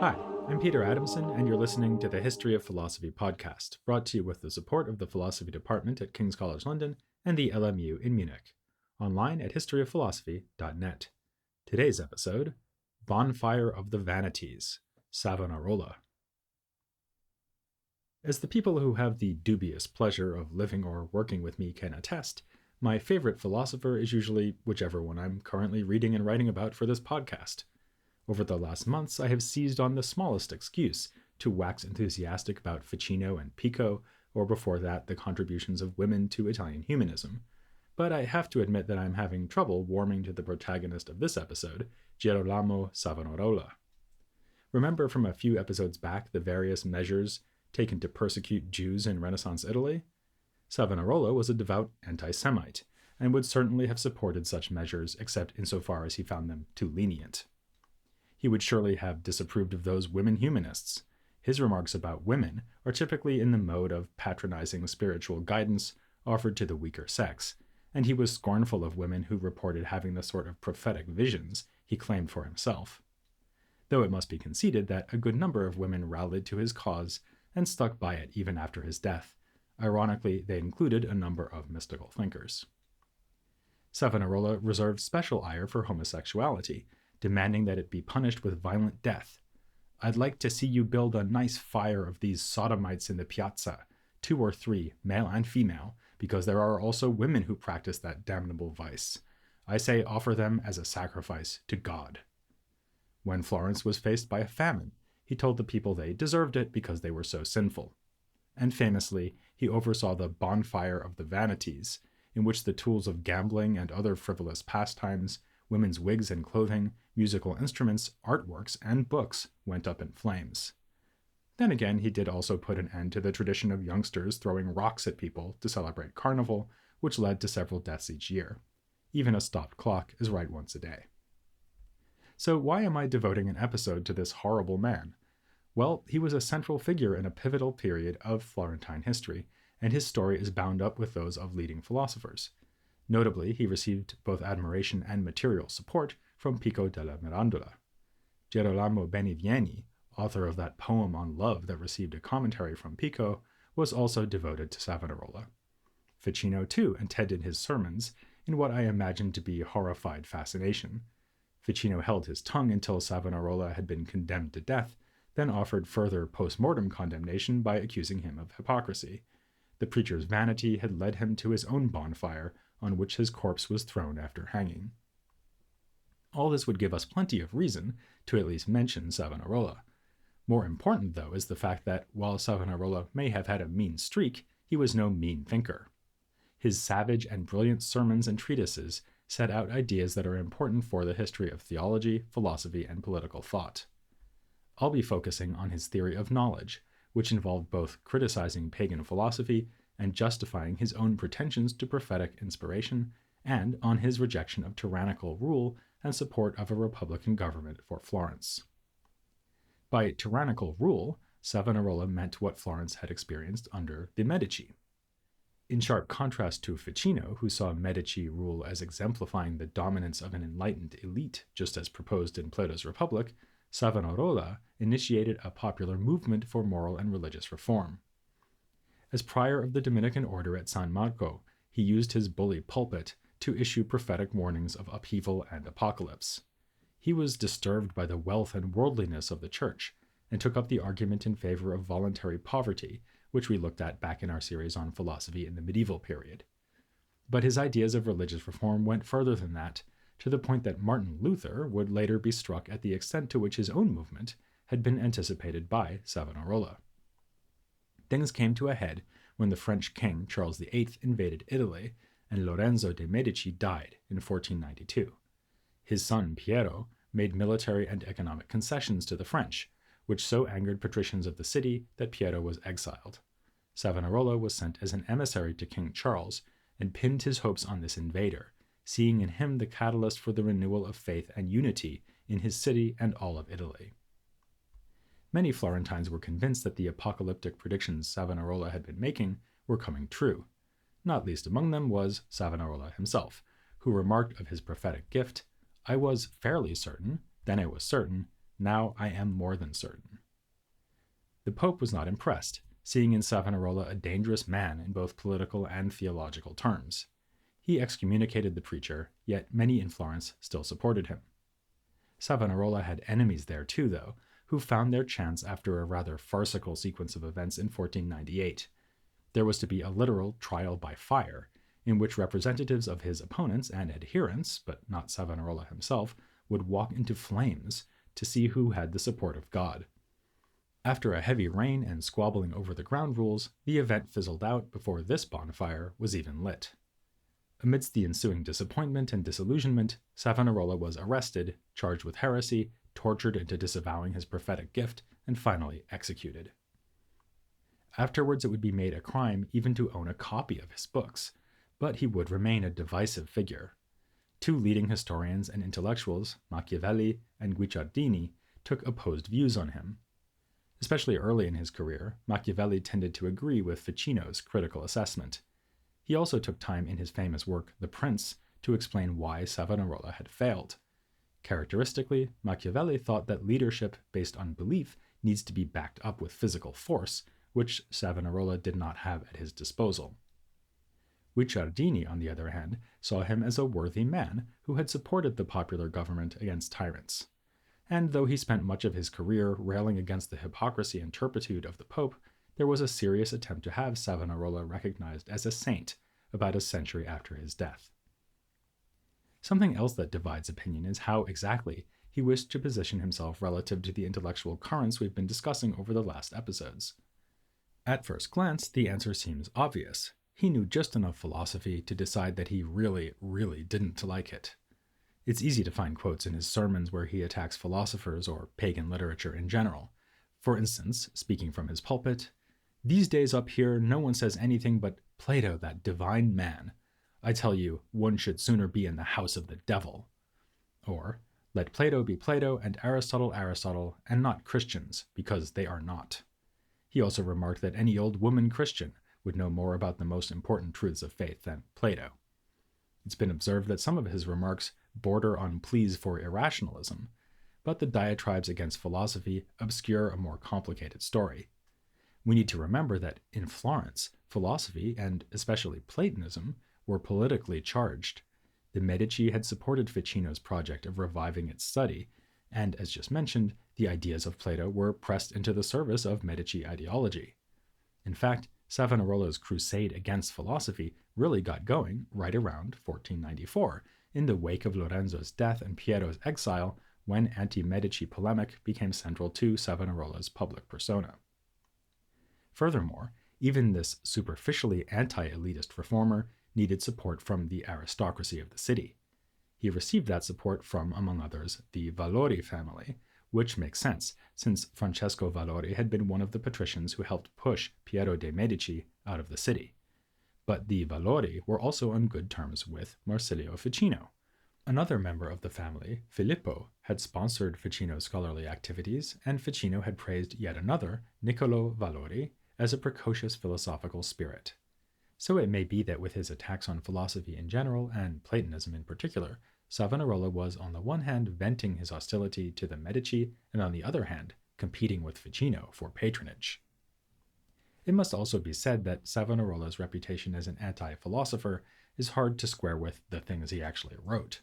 Hi, I'm Peter Adamson, and you're listening to the History of Philosophy podcast, brought to you with the support of the Philosophy Department at King's College London and the LMU in Munich, online at historyofphilosophy.net. Today's episode, Bonfire of the Vanities, Savonarola. As the people who have the dubious pleasure of living or working with me can attest, my favorite philosopher is usually whichever one I'm currently reading and writing about for this podcast. Over the last months, I have seized on the smallest excuse to wax enthusiastic about Ficino and Pico, or before that, the contributions of women to Italian humanism. But I have to admit that I'm having trouble warming to the protagonist of this episode, Girolamo Savonarola. Remember from a few episodes back the various measures taken to persecute Jews in Renaissance Italy? Savonarola was a devout anti-Semite, and would certainly have supported such measures except insofar as he found them too lenient. He would surely have disapproved of those women humanists. His remarks about women are typically in the mode of patronizing spiritual guidance offered to the weaker sex, and he was scornful of women who reported having the sort of prophetic visions he claimed for himself. Though it must be conceded that a good number of women rallied to his cause and stuck by it even after his death. Ironically, they included a number of mystical thinkers. Savonarola reserved special ire for homosexuality, demanding that it be punished with violent death. "I'd like to see you build a nice fire of these Sodomites in the piazza, 2 or 3, male and female, because there are also women who practice that damnable vice. I say offer them as a sacrifice to God." When Florence was faced by a famine, he told the people they deserved it because they were so sinful. And famously, he oversaw the Bonfire of the Vanities, in which the tools of gambling and other frivolous pastimes, women's wigs and clothing, musical instruments, artworks, and books went up in flames. Then again, he did also put an end to the tradition of youngsters throwing rocks at people to celebrate Carnival, which led to several deaths each year. Even a stopped clock is right once a day. So why am I devoting an episode to this horrible man? Well, he was a central figure in a pivotal period of Florentine history, and his story is bound up with those of leading philosophers. Notably, he received both admiration and material support from Pico della Mirandola. Girolamo Benivieni, author of that poem on love that received a commentary from Pico, was also devoted to Savonarola. Ficino, too, attended his sermons in what I imagine to be horrified fascination. Ficino held his tongue until Savonarola had been condemned to death, then offered further post-mortem condemnation by accusing him of hypocrisy. The preacher's vanity had led him to his own bonfire, on which his corpse was thrown after hanging. All this would give us plenty of reason to at least mention Savonarola. More important, though, is the fact that, while Savonarola may have had a mean streak, he was no mean thinker. His savage and brilliant sermons and treatises set out ideas that are important for the history of theology, philosophy, and political thought. I'll be focusing on his theory of knowledge, which involved both criticizing pagan philosophy and justifying his own pretensions to prophetic inspiration, and on his rejection of tyrannical rule and support of a republican government for Florence. By tyrannical rule, Savonarola meant what Florence had experienced under the Medici. In sharp contrast to Ficino, who saw Medici rule as exemplifying the dominance of an enlightened elite, just as proposed in Plato's Republic, Savonarola initiated a popular movement for moral and religious reform. As prior of the Dominican order at San Marco, he used his bully pulpit to issue prophetic warnings of upheaval and apocalypse. He was disturbed by the wealth and worldliness of the church, and took up the argument in favor of voluntary poverty, which we looked at back in our series on philosophy in the medieval period. But his ideas of religious reform went further than that, to the point that Martin Luther would later be struck at the extent to which his own movement had been anticipated by Savonarola. Things came to a head when the French king Charles VIII invaded Italy, and Lorenzo de' Medici died in 1492. His son Piero made military and economic concessions to the French, which so angered patricians of the city that Piero was exiled. Savonarola was sent as an emissary to King Charles, and pinned his hopes on this invader, seeing in him the catalyst for the renewal of faith and unity in his city and all of Italy. Many Florentines were convinced that the apocalyptic predictions Savonarola had been making were coming true. Not least among them was Savonarola himself, who remarked of his prophetic gift, "I was fairly certain, then I was certain, Now I am more than certain. The Pope was not impressed, seeing in Savonarola a dangerous man in both political and theological terms. He excommunicated the preacher, yet many in Florence still supported him. Savonarola had enemies there too, though, who found their chance after a rather farcical sequence of events in 1498. There was to be a literal trial by fire, in which representatives of his opponents and adherents, but not Savonarola himself, would walk into flames to see who had the support of God. After a heavy rain and squabbling over the ground rules, the event fizzled out before this bonfire was even lit. Amidst the ensuing disappointment and disillusionment, Savonarola was arrested, charged with heresy, tortured into disavowing his prophetic gift, and finally executed. Afterwards, it would be made a crime even to own a copy of his books, but he would remain a divisive figure. Two leading historians and intellectuals, Machiavelli and Guicciardini, took opposed views on him. Especially early in his career, Machiavelli tended to agree with Ficino's critical assessment. He also took time in his famous work, The Prince, to explain why Savonarola had failed. Characteristically, Machiavelli thought that leadership based on belief needs to be backed up with physical force, which Savonarola did not have at his disposal. Guicciardini, on the other hand, saw him as a worthy man who had supported the popular government against tyrants. And though he spent much of his career railing against the hypocrisy and turpitude of the Pope, there was a serious attempt to have Savonarola recognized as a saint about a century after his death. Something else that divides opinion is how exactly he wished to position himself relative to the intellectual currents we've been discussing over the last episodes. At first glance, the answer seems obvious. He knew just enough philosophy to decide that he really, really didn't like it. It's easy to find quotes in his sermons where he attacks philosophers or pagan literature in general. For instance, speaking from his pulpit, "These days up here, no one says anything but Plato, that divine man. I tell you, one should sooner be in the house of the devil." Or, "Let Plato be Plato and Aristotle Aristotle, and not Christians, because they are not." He also remarked that any old woman Christian would know more about the most important truths of faith than Plato. It's been observed that some of his remarks border on pleas for irrationalism, but the diatribes against philosophy obscure a more complicated story. We need to remember that in Florence, philosophy, and especially Platonism, were politically charged. The Medici had supported Ficino's project of reviving its study, and as just mentioned, the ideas of Plato were pressed into the service of Medici ideology. In fact, Savonarola's crusade against philosophy really got going right around 1494, in the wake of Lorenzo's death and Piero's exile, when anti-Medici polemic became central to Savonarola's public persona. Furthermore, even this superficially anti-elitist reformer needed support from the aristocracy of the city. He received that support from, among others, the Valori family, which makes sense, since Francesco Valori had been one of the patricians who helped push Piero de' Medici out of the city. But the Valori were also on good terms with Marsilio Ficino. Another member of the family, Filippo, had sponsored Ficino's scholarly activities, and Ficino had praised yet another, Niccolò Valori, as a precocious philosophical spirit. So it may be that with his attacks on philosophy in general, and Platonism in particular, Savonarola was on the one hand venting his hostility to the Medici, and on the other hand competing with Ficino for patronage. It must also be said that Savonarola's reputation as an anti-philosopher is hard to square with the things he actually wrote.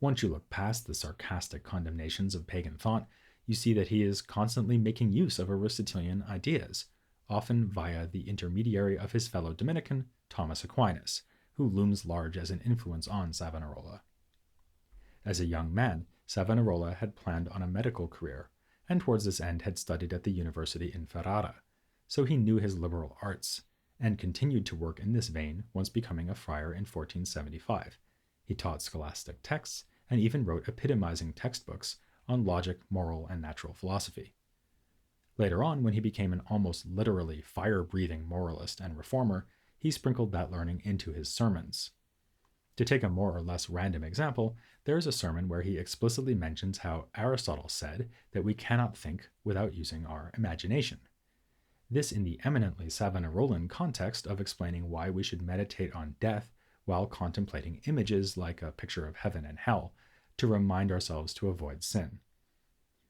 Once you look past the sarcastic condemnations of pagan thought, you see that he is constantly making use of Aristotelian ideas, often via the intermediary of his fellow Dominican, Thomas Aquinas, who looms large as an influence on Savonarola. As a young man, Savonarola had planned on a medical career, and towards this end had studied at the university in Ferrara, so he knew his liberal arts, and continued to work in this vein once becoming a friar in 1475. He taught scholastic texts, and even wrote epitomizing textbooks on logic, moral, and natural philosophy. Later on, when he became an almost literally fire-breathing moralist and reformer, he sprinkled that learning into his sermons. To take a more or less random example, there is a sermon where he explicitly mentions how Aristotle said that we cannot think without using our imagination. This in the eminently Savonarolan context of explaining why we should meditate on death while contemplating images like a picture of heaven and hell to remind ourselves to avoid sin.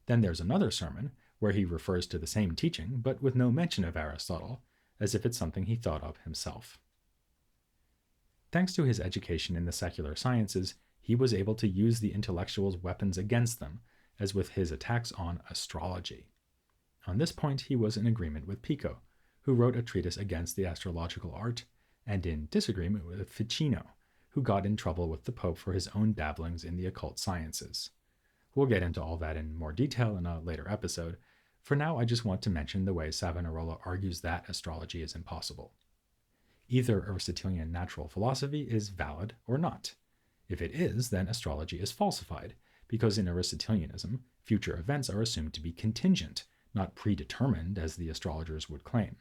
Then there's another sermon where he refers to the same teaching, but with no mention of Aristotle, as if it's something he thought of himself. Thanks to his education in the secular sciences, he was able to use the intellectuals' weapons against them, as with his attacks on astrology. On this point, he was in agreement with Pico, who wrote a treatise against the astrological art, and in disagreement with Ficino, who got in trouble with the Pope for his own dabblings in the occult sciences. We'll get into all that in more detail in a later episode. For now, I just want to mention the way Savonarola argues that astrology is impossible. Either Aristotelian natural philosophy is valid or not. If it is, then astrology is falsified, because in Aristotelianism, future events are assumed to be contingent, not predetermined as the astrologers would claim.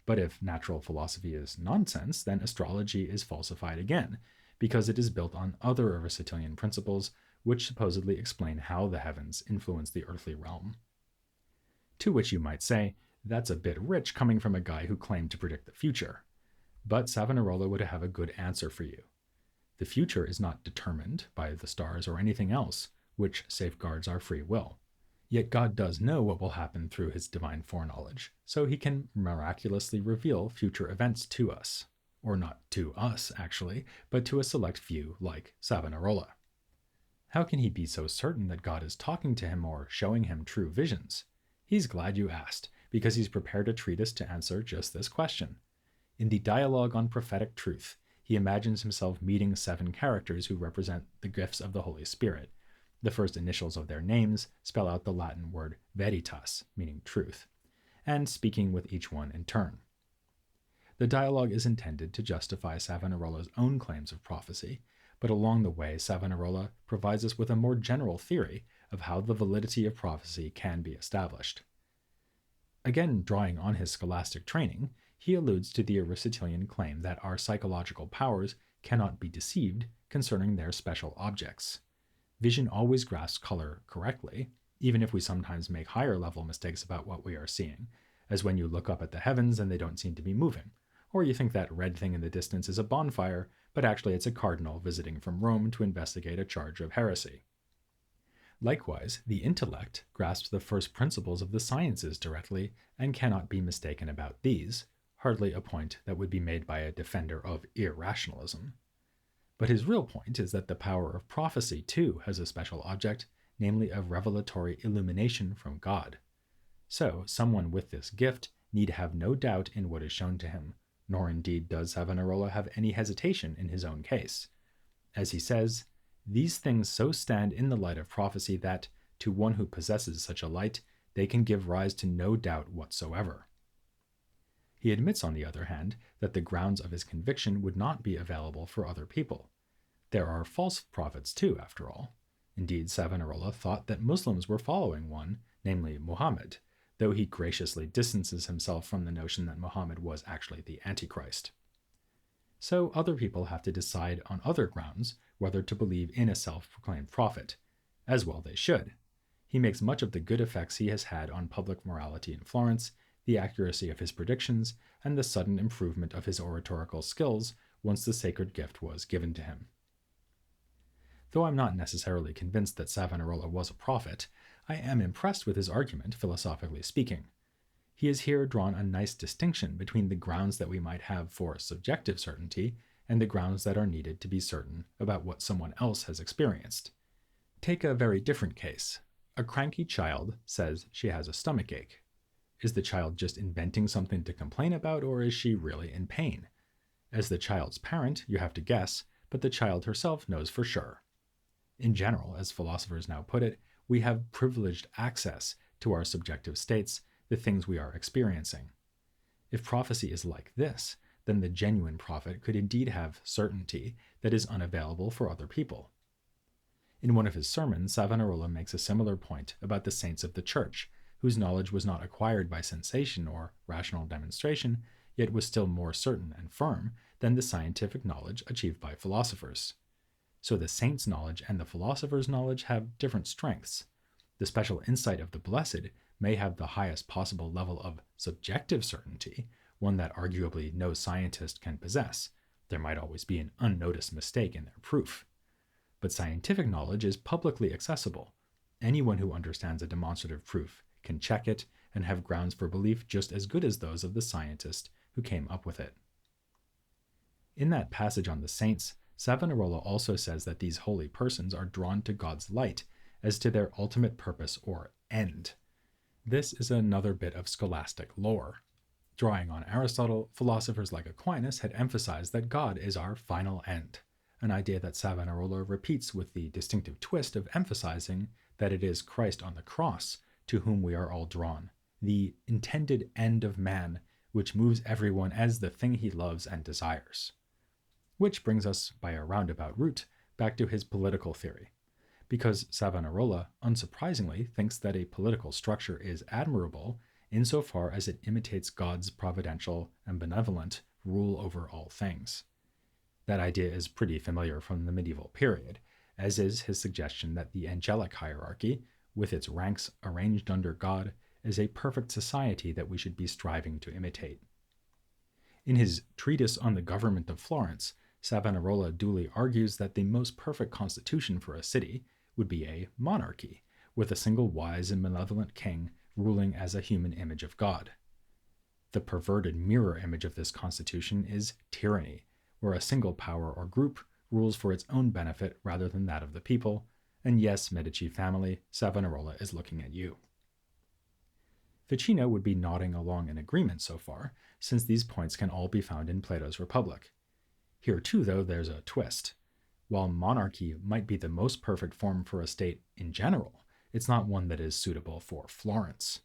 But if natural philosophy is nonsense, then astrology is falsified again, because it is built on other Aristotelian principles which supposedly explain how the heavens influence the earthly realm. To which you might say, that's a bit rich coming from a guy who claimed to predict the future. But Savonarola would have a good answer for you. The future is not determined by the stars or anything else, which safeguards our free will. Yet God does know what will happen through his divine foreknowledge, so he can miraculously reveal future events to us. Or not to us, actually, but to a select few like Savonarola. How can he be so certain that God is talking to him or showing him true visions? He's glad you asked, because he's prepared a treatise to answer just this question. In the Dialogue on Prophetic Truth, he imagines himself meeting 7 characters who represent the gifts of the Holy Spirit. The first initials of their names spell out the Latin word Vanities, meaning truth, and speaking with each one in turn. The dialogue is intended to justify Savonarola's own claims of prophecy, but along the way, Savonarola provides us with a more general theory of how the validity of prophecy can be established. Again, drawing on his scholastic training, he alludes to the Aristotelian claim that our psychological powers cannot be deceived concerning their special objects. Vision always grasps color correctly, even if we sometimes make higher-level mistakes about what we are seeing, as when you look up at the heavens and they don't seem to be moving, or you think that red thing in the distance is a bonfire, but actually it's a cardinal visiting from Rome to investigate a charge of heresy. Likewise, the intellect grasps the first principles of the sciences directly and cannot be mistaken about these, hardly a point that would be made by a defender of irrationalism. But his real point is that the power of prophecy, too, has a special object, namely a revelatory illumination from God. So, someone with this gift need have no doubt in what is shown to him, nor indeed does Savonarola have any hesitation in his own case. As he says, "These things so stand in the light of prophecy that, to one who possesses such a light, they can give rise to no doubt whatsoever." He admits, on the other hand, that the grounds of his conviction would not be available for other people. There are false prophets too, after all. Indeed, Savonarola thought that Muslims were following one, namely Muhammad, though he graciously distances himself from the notion that Muhammad was actually the Antichrist. So other people have to decide on other grounds whether to believe in a self-proclaimed prophet, as well they should. He makes much of the good effects he has had on public morality in Florence, the accuracy of his predictions, and the sudden improvement of his oratorical skills once the sacred gift was given to him. Though I'm not necessarily convinced that Savonarola was a prophet, I am impressed with his argument, philosophically speaking. He has here drawn a nice distinction between the grounds that we might have for subjective certainty and the grounds that are needed to be certain about what someone else has experienced. Take a very different case. A cranky child says she has a stomachache. Is the child just inventing something to complain about, or is she really in pain? As the child's parent, you have to guess, but the child herself knows for sure. In general, as philosophers now put it, we have privileged access to our subjective states, the things we are experiencing. If prophecy is like this, then the genuine prophet could indeed have certainty that is unavailable for other people. In one of his sermons, Savonarola makes a similar point about the saints of the Church, whose knowledge was not acquired by sensation or rational demonstration, yet was still more certain and firm than the scientific knowledge achieved by philosophers. So the saint's knowledge and the philosopher's knowledge have different strengths. The special insight of the blessed may have the highest possible level of subjective certainty, one that arguably no scientist can possess. There might always be an unnoticed mistake in their proof. But scientific knowledge is publicly accessible, Anyone who understands a demonstrative proof can check it and have grounds for belief just as good as those of the scientist who came up with it. In that passage on the saints, Savonarola also says that these holy persons are drawn to God's light as to their ultimate purpose or end. This is another bit of scholastic lore. Drawing on Aristotle, philosophers like Aquinas had emphasized that God is our final end, an idea that Savonarola repeats with the distinctive twist of emphasizing that it is Christ on the cross to whom we are all drawn, the intended end of man, which moves everyone as the thing he loves and desires. Which brings us, by a roundabout route, back to his political theory. Because Savonarola, unsurprisingly, thinks that a political structure is admirable insofar as it imitates God's providential and benevolent rule over all things. That idea is pretty familiar from the medieval period, as is his suggestion that the angelic hierarchy, with its ranks arranged under God, is a perfect society that we should be striving to imitate. In his treatise on the government of Florence, Savonarola duly argues that the most perfect constitution for a city would be a monarchy, with a single wise and malevolent king ruling as a human image of God. The perverted mirror image of this constitution is tyranny, where a single power or group rules for its own benefit rather than that of the people, and yes, Medici family, Savonarola is looking at you. Ficino would be nodding along in agreement so far, since these points can all be found in Plato's Republic. Here too, though, there's a twist. While monarchy might be the most perfect form for a state in general, it's not one that is suitable for Florence.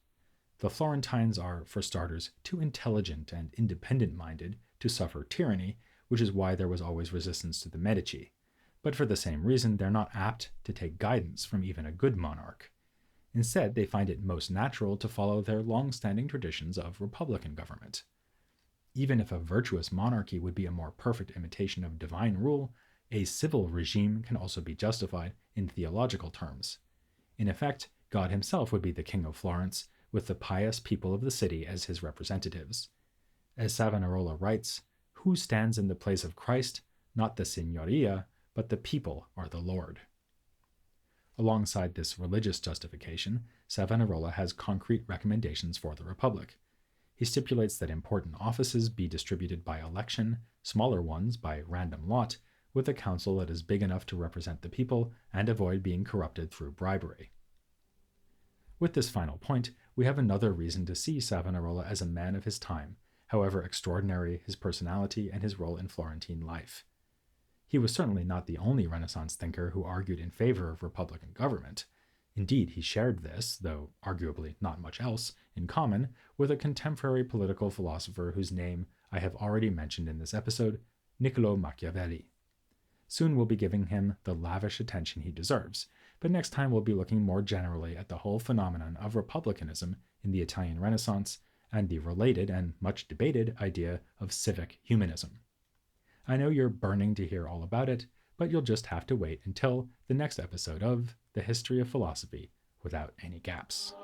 The Florentines are, for starters, too intelligent and independent-minded to suffer tyranny, which is why there was always resistance to the Medici. But for the same reason, they're not apt to take guidance from even a good monarch. Instead, they find it most natural to follow their long-standing traditions of republican government. Even if a virtuous monarchy would be a more perfect imitation of divine rule, a civil regime can also be justified in theological terms. In effect, God himself would be the king of Florence, with the pious people of the city as his representatives. As Savonarola writes, "Who stands in the place of Christ? Not the signoria, but the people are the Lord." Alongside this religious justification, Savonarola has concrete recommendations for the Republic. He stipulates that important offices be distributed by election, smaller ones by random lot, with a council that is big enough to represent the people and avoid being corrupted through bribery. With this final point, we have another reason to see Savonarola as a man of his time, however extraordinary his personality and his role in Florentine life. He was certainly not the only Renaissance thinker who argued in favor of republican government. Indeed, he shared this, though arguably not much else, in common with a contemporary political philosopher whose name I have already mentioned in this episode, Girolamo Machiavelli. Soon we'll be giving him the lavish attention he deserves, but next time we'll be looking more generally at the whole phenomenon of republicanism in the Italian Renaissance and the related and much debated idea of civic humanism. I know you're burning to hear all about it, but you'll just have to wait until the next episode of The History of Philosophy Without Any Gaps.